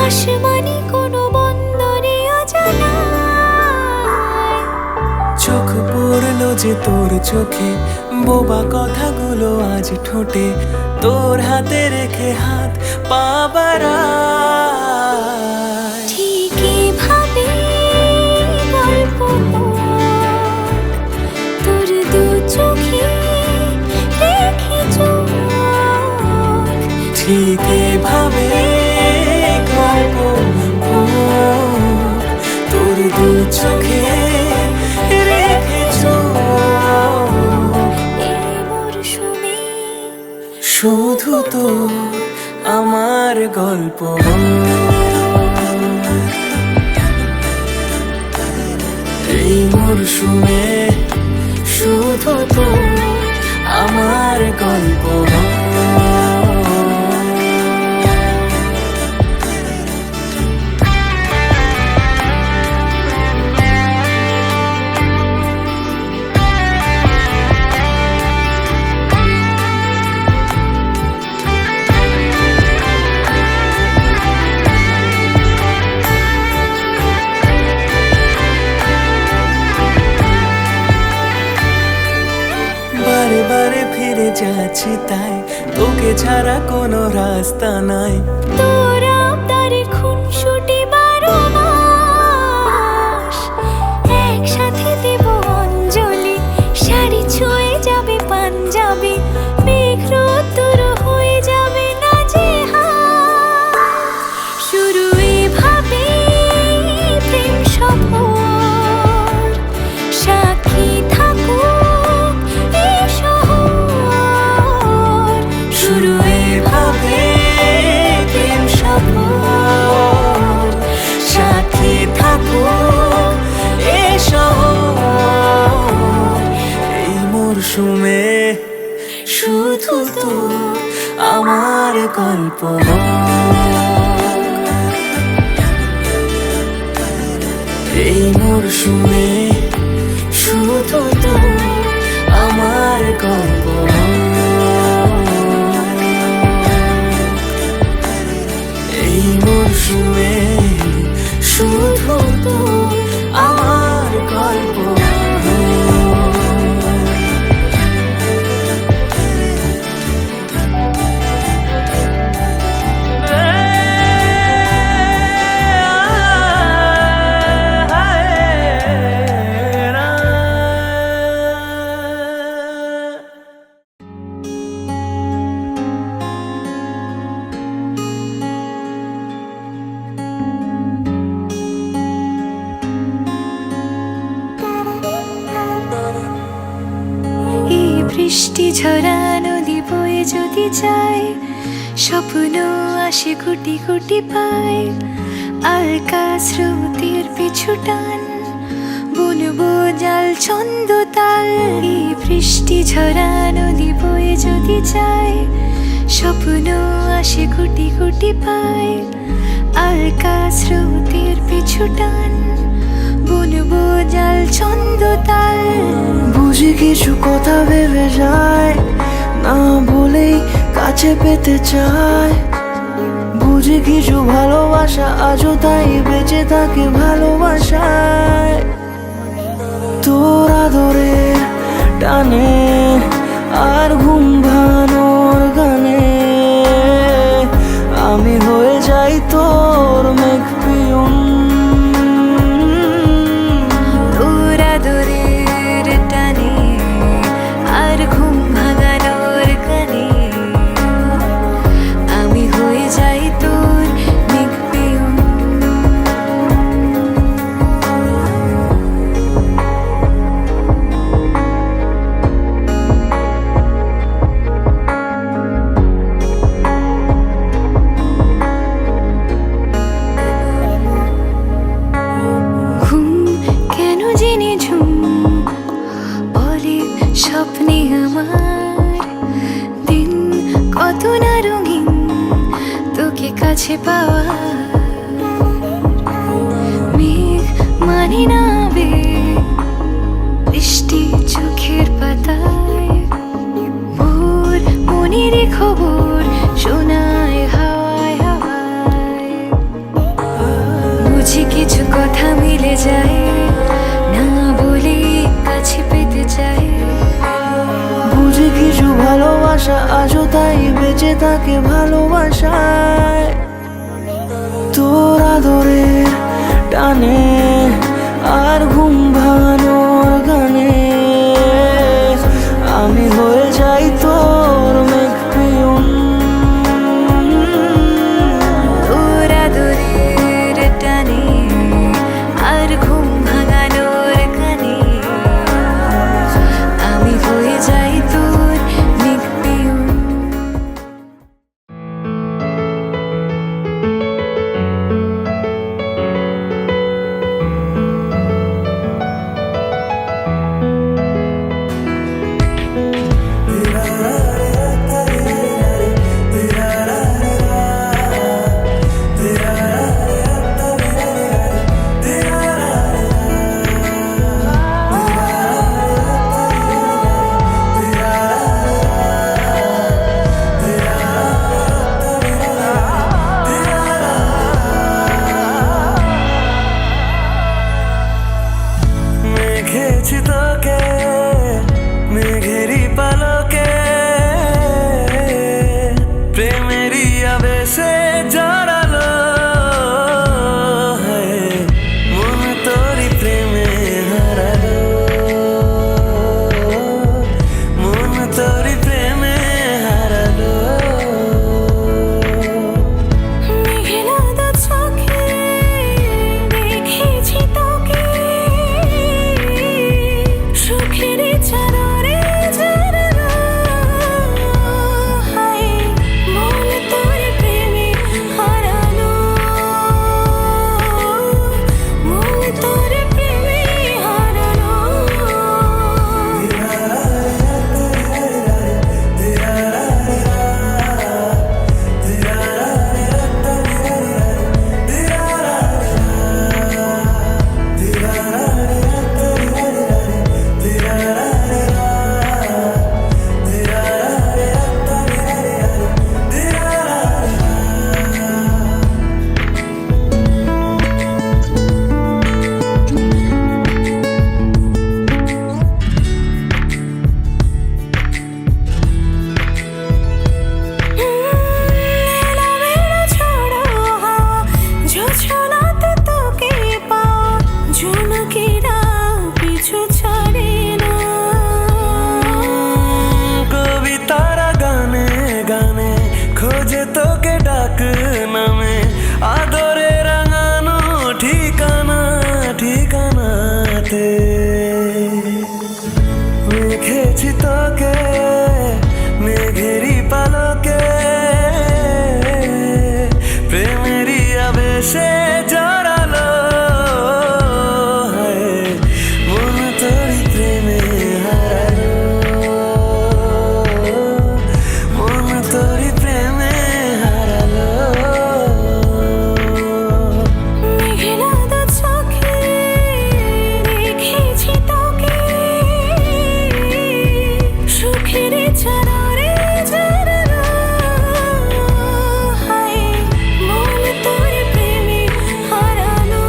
আসমানি কোনো বন্দরে অজানা চোখ পড়লো যে তোর চোখে, বোবা কথাগুলো আজ ঠোঁটে, তোর হাতে রেখে হাত পা বাড়ায়। ঠিক এভাবে গল্প তোর দু চোখে রেখে চোখ, ঠিক এভাবে গল্প তোর দু চোখে রেখে চোখ। এই মরশুমে শুধু তো আমার গল্প, এই মরশুমে শুধু তো আমার গল্প। বারে বারে ফিরে যাচ্ছি তাই, তোকে ছাড়া কোনো রাস্তা নাই। তোর আবদারে খুনসুটি 12 মাস একসাথে দেব অঞ্জলি, শাড়ি ছুঁয়ে যাবে পাঞ্জাবি, মেঘ রোদ্দুর হয়ে যাবে না যে শুরু এভাবে প্রেম সফর, সাক্ষী থাকুক এই শহর। শুরু এভাবে প্রেম সফর, সাথী থাকো এ শহর। এই মরশুমে শুধু তো আমার গল্প, এই মরশুমে শুধু তো আমার গল্প। এই মরশুমে শুধু তো আমার গল্প। এই বৃষ্টি ঝরা নদী বয়ে যদি যায়, স্বপ্ন আসে কোটি কোটি পায়, আলকা স্রোতের পিছু টান, বুনবো জাল ছন্দ তাল। এই বৃষ্টি ঝরা নদী বয়ে যদি যায়, স্বপ্ন আসে কোটি কোটি পায়, আলকা স্রোতের পিছু টান, বুনবো জাল ছন্দ তাল। বুঝি কিছু কথা ভেবে যায়, না বলেই কাছে পেতে চায়। বুঝি কিছু ভালোবাসা আজও তাই বেঁচে থাকে ভালোবাসায়। তোর আদরে টানে আর ঘুম ভাঙানোর গানে, আমি হয়ে যাই তোর মেঘ পিয়ন। তোর আদরের টানে আর ঘুম ভাঙানোর গানে, আমি হয়ে যাই তোর মেঘ পিয়ন। ঘুম কেন জেনে ঝুম বলে স্বপ্নে আমার, দিন কত না রঙিন তোকে কাছে পাওয়া। মেঘ মানে না আবেগ, বৃষ্টি চোখের পাতায়, ভোর মনের খবর শোনায় হাওয়ায় হাওয়ায়। কিছু কথা মিলে যায়, না বলে কাছে পেতে চাই। বুঝি কিছু ভালোবাসা আজও তাই বেঁচে থাকে ভালোবাসায়। তোর আদরের টানে আর ঘুম ভাঙানোর গানে আমি হয়ে যাই তোর মেঘপিয়ন। তোর আদরের টানে আর ঘুম ভাঙানোর গানে আমি হয়ে যাই তোর মেঘপিয়ন। মেঘেছি তোকে মেঘেরি পালকে, প্রেমেরই আবেশে জড়ালো মন তোরি প্রেমে হারালো, মন তোরি প্রেমে হারালো। মেঘেলাদা চোখে দেখেছি তোকে, সুখের চাদরে জড়ানো হায় মন তোর প্রেমে হারানো, মন তোর প্রেমে হারানো। এলোমেলো ঝড়ো হাওয়া জোছনাতে তোকে পাওয়া, জোনাকিরা পিছু ছাড়ে না। কবিতারা গানে গানে খোঁজে তোকে ডাক নামে, আদরে রাঙানো ঠিকানা ঠিকানাতে। মেঘেছি তোকে মেঘেরি পালকে, প্রেমেরই আবেশে জড়ালো মন তোরি প্রেমে হারালো, মন তোরি প্রেমে হারালো। মেঘেলাদা চোখে দেখেছি তোকে, সুখের চাদরে জড়ানো হায় মন তোর প্রেমে হারানো,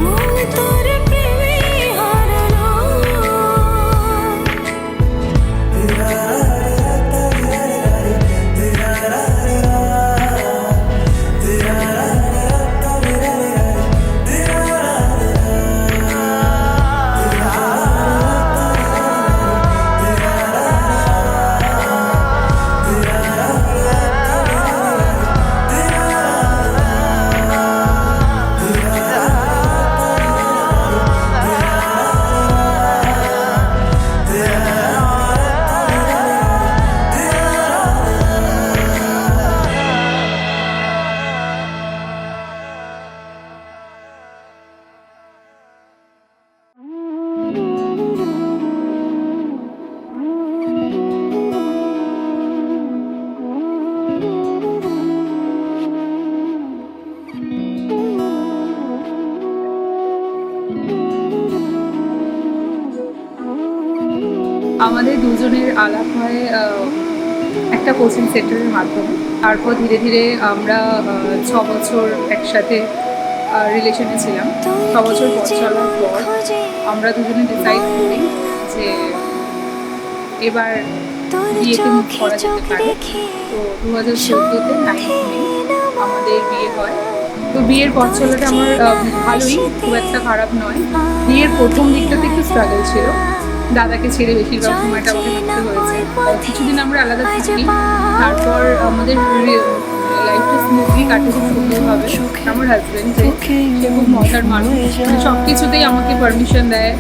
মন তোর প্রেমে হারানো। আমাদের দুজনের আলাপ হয় একটা কোচিং সেন্টারের মাধ্যমে। তারপর ধীরে ধীরে আমরা 6 বছর একসাথে রিলেশনে ছিলাম। 6 বছর পথ চলার পর আমরা দুজনে ডিসাইড করি যে এবার বিয়েতে মুখ করা যেতে পারে। তো 2014-তে 9 মে আমাদের বিয়ে হয়। তো বিয়ের পথ চলাটা আমার ভালোই, খুব একটা খারাপ নয়। বিয়ের প্রথম দিকটাতে একটু স্ট্রাগল ছিল, দাদাকে ছেড়ে বেশিরভাগ সময়টা আমাকে থাকতে হয়েছে। কিছুদিন আমরা আলাদা থাকি, তারপর আমাদের লাইফটা স্মুথলি কাটে খুব সুন্দরভাবে। আমার হাজব্যান্ড যে সে খুব মজার মানুষ, মানে সব কিছুতেই আমাকে পারমিশন দেয়,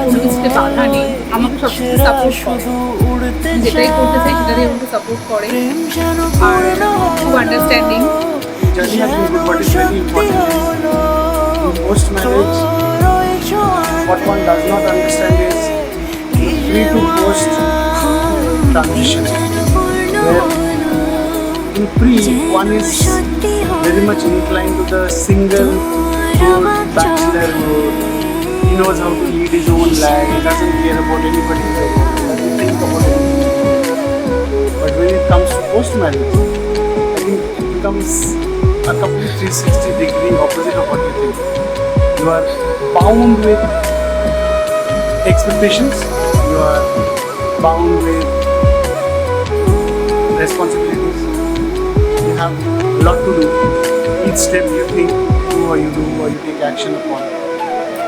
কোনো কিছুতে বাধা নেই, আমাকে সব কিছু সাপোর্ট করে, যেটাই করতে চাই সেটাতেই আমাকে সাপোর্ট করে, আর খুব understanding. Journey has been good, but it's very important in post marriage. What one does not understand is pre to post transition. Where in pre, one is very much inclined to the single mode, bachelor mode. He knows how to lead his own life. He doesn't care about anybody. Doesn't think about anything. But when it comes to post marriage, I think it becomes a complete 360-degree opposite of what you think. You are bound with expectations, you are bound with responsibilities, you have a lot to do. Each step you think, or you do, or you take action upon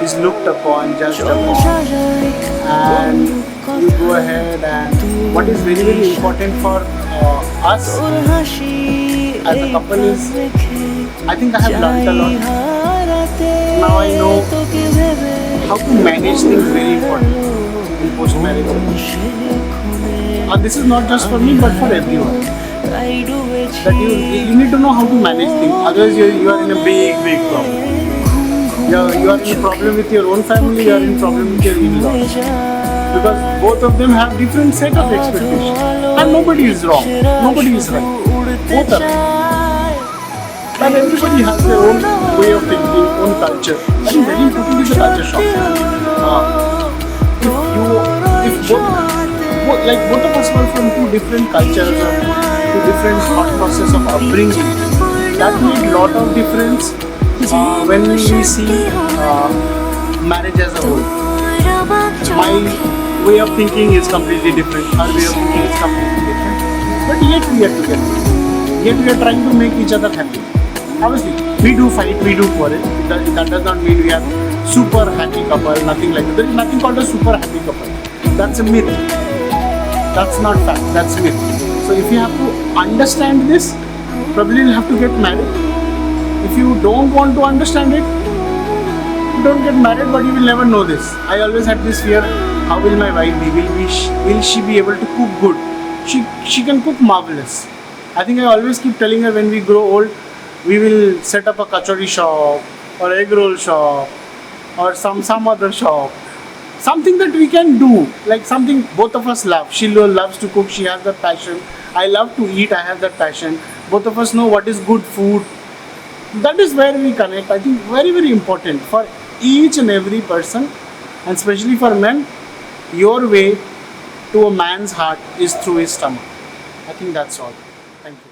is looked upon, judged upon, and you go ahead. And what is very, very important for us as a couple is, I think I have learned a lot. Now I know how to manage things very important in post-marriage. This is not just for me but for everyone. That you need to know how to manage things. Otherwise you are in a big problem. You are in a problem with your own family, you are in a problem with your in-laws. Because both of them have different set of expectations. And nobody is wrong, nobody is right. Both are right. And everybody has their own way of thinking, own culture. I think very important is the culture shock. If both of us were from two different cultures or two different thought process of upbringing, that made lot of difference when we see marriage as a whole. My way of thinking is completely different, her way of thinking is completely different, but yet we are together. Yet we are trying to make each other happy. Obviously, we do fight, we do quarrel. That does not mean we are super happy couple, nothing like that. There is nothing called a super happy couple. That's a myth. That's not fact, that's a myth. So if you have to understand this, probably you'll have to get married. If you don't want to understand it, don't get married, but you will never know this. I always had this fear, how will my wife be? Will she be able to cook good? She can cook marvelous. I think I always keep telling her, when we grow old, we will set up a kachori shop or egg roll shop or some other shop. Something that we can do, like something both of us love. She loves to cook, she has that passion. I love to eat, I have that passion. Both of us know what is good food. That is where we connect. I think very, very important for each and every person, and especially for men, your way to a man's heart is through his stomach. I think that's all. Thank you.